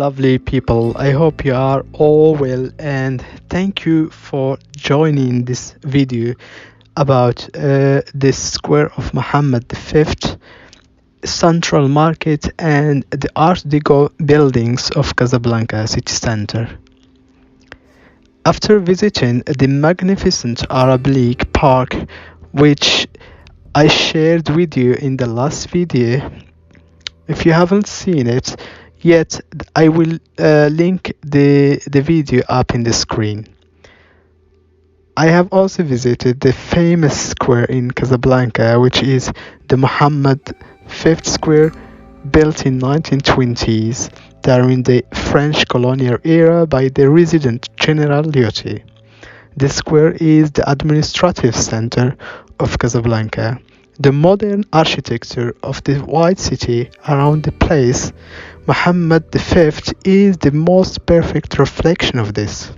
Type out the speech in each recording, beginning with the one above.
lovely people. I hope you are all well, and thank you for joining this video about the square of Mohammed V, Central Market, and the Art Deco buildings of Casablanca city center. After visiting the magnificent Arab League Park, which I shared with you in the last video, if you haven't seen it yet, I will link the video up in the screen. I have also visited the famous square in Casablanca, which is the Mohammed V Square, built in 1920s during the French colonial era by the resident General Lyoté. The square is the administrative center of Casablanca. The modern architecture of the white city around the place, Mohammed V, is the most perfect reflection of this.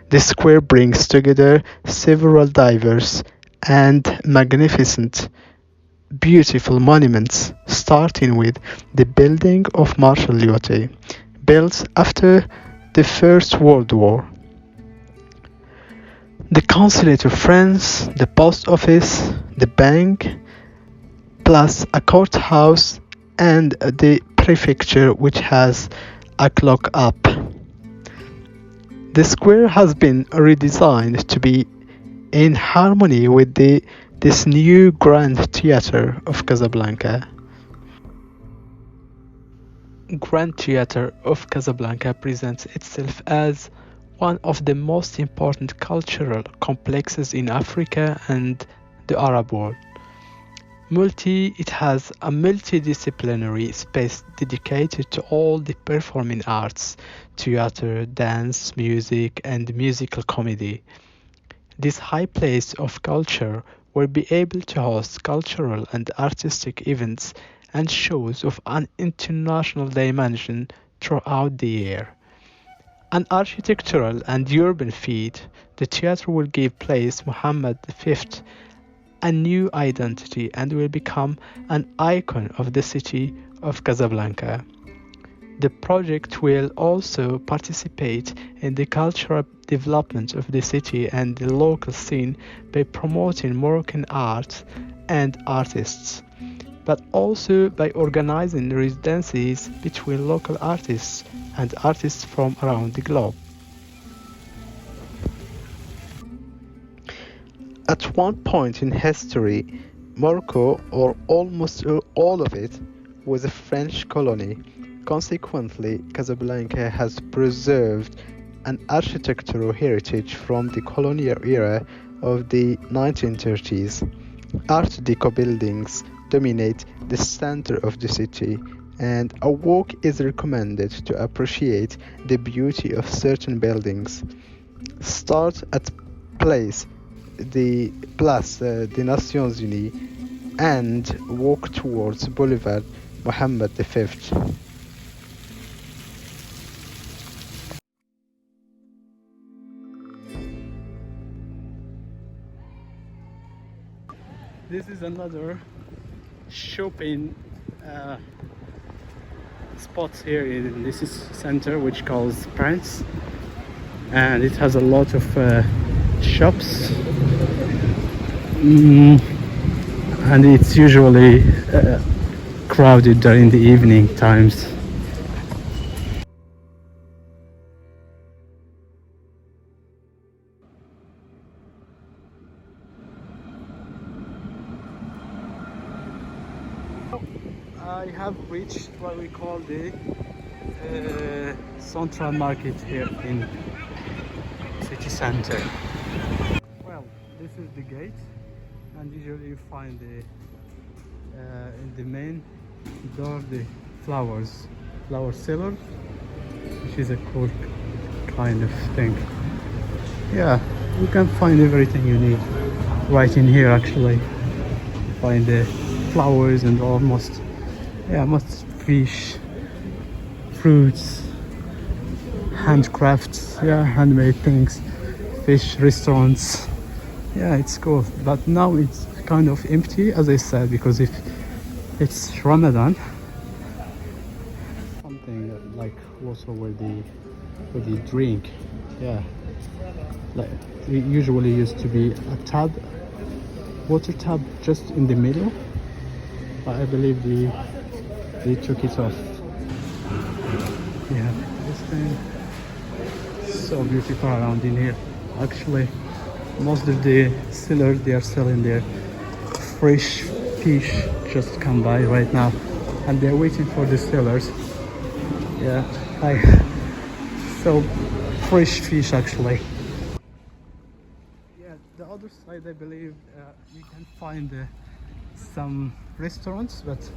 The square brings together several diverse and magnificent, beautiful monuments, starting with the building of Marshal Lyoté, built after the First World War. The consulate of France, the post office, the bank, plus a courthouse and the prefecture, which has a clock up. The square has been redesigned to be in harmony with this new Grand Theatre of Casablanca. Grand Theatre of Casablanca presents itself as one of the most important cultural complexes in Africa and the Arab world. It has a multidisciplinary space dedicated to all the performing arts, theater, dance, music, and musical comedy. This high place of culture will be able to host cultural and artistic events and shows of an international dimension throughout the year. An architectural and urban feat, the theatre will give place Mohammed V a new identity and will become an icon of the city of Casablanca. The project will also participate in the cultural development of the city and the local scene by promoting Moroccan art and artists, but also by organizing residencies between local artists and artists from around the globe. At one point in history, Morocco, or almost all of it, was a French colony. Consequently, Casablanca has preserved an architectural heritage from the colonial era of the 1930s. Art Deco buildings dominate the center of the city, and a walk is recommended to appreciate the beauty of certain buildings. Start at the Place des Nations Unies and walk towards Boulevard Mohammed V. This is another shopping spot here in this center, which calls Prince, and it has a lot of shops, and it's usually crowded during the evening times. I have reached what we call the Central Market here in city center. Well, this is the gate, and usually you find in the main door the flower seller, which is a cool kind of thing. Yeah, you can find everything you need right in here. Actually, you find the flowers and almost fish, fruits, handcrafts, handmade things, fish restaurants. Yeah, it's cool, but now it's kind of empty, as I said, because if it's Ramadan, something like also where they drink. Yeah, like it usually used to be a tub, water tub just in the middle, but I believe they took it off. Yeah, this thing so beautiful around in here. Actually, most of the sellers, they are selling their fresh fish just come by right now, and they're waiting for the sellers. Yeah, so fresh fish actually. Yeah, the other side I believe you can find some restaurants, but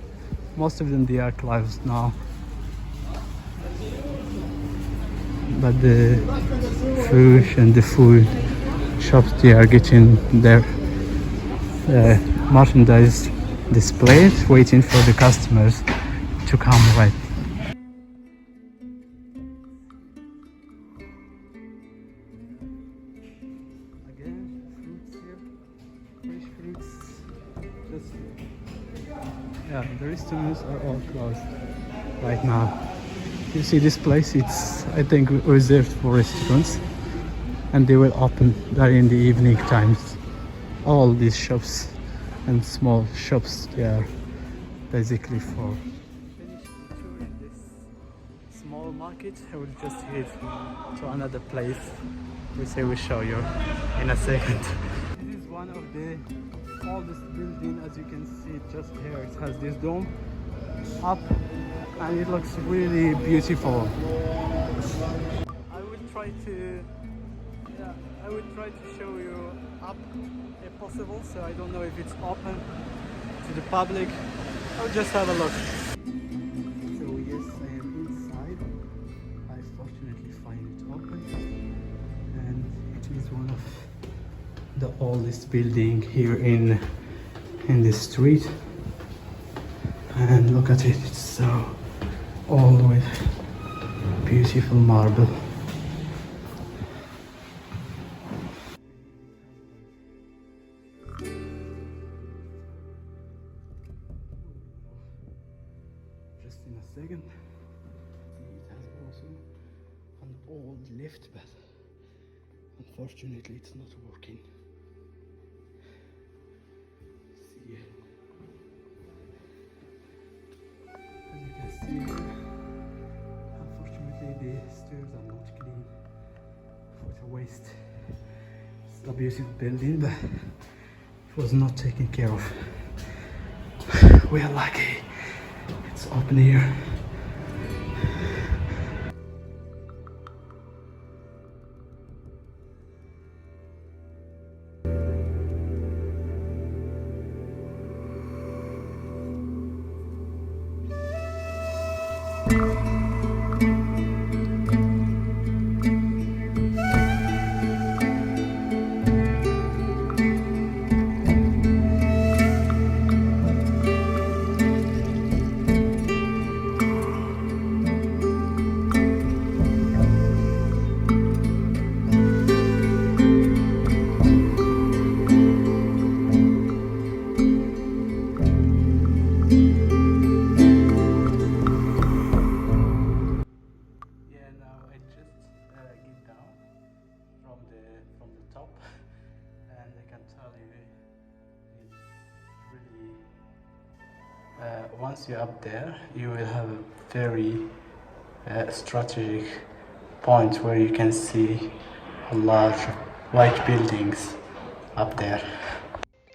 most of them they are closed now. But the fish and the food shops, they are getting their merchandise displayed, waiting for the customers to come right. Again, fruits here, fresh fruits. Just yeah, the restaurants are all closed right now. You see this place, it's I think reserved for restaurants, and they will open during the evening times. All these shops and small shops, they are basically for finish the tour in this small market. I will just head to another place which I will show you in a second. This is one of the oldest building, as you can see just here. It has this dome up and it looks really beautiful. I will try to show you up if possible, so I don't know if it's open to the public. I'll just have a look. So yes, I am inside. I fortunately find it open, and it is one of the oldest building here in the street. And look at it, it's so old with beautiful marble. Just in a second. It has also an old lift, but unfortunately it's not working. See, as you can see, unfortunately the stairs are not clean. What a waste. It's a beautiful building, but it was not taken care of. We are lucky it's open here. Once you're up there, you will have a very strategic point where you can see a large white buildings up there.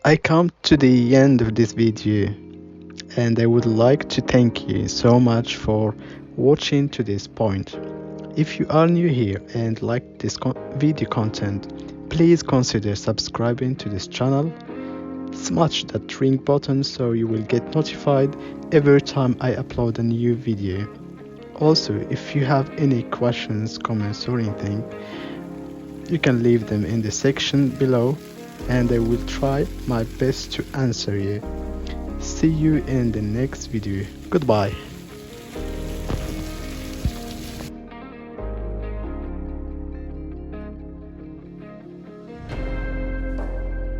I come to the end of this video, and I would like to thank you so much for watching to this point. If you are new here and like this video content, please consider subscribing to this channel. Smash that ring button so you will get notified every time I upload a new video. Also, if you have any questions, comments or anything, you can leave them in the section below and I will try my best to answer you. See you in the next video. Goodbye.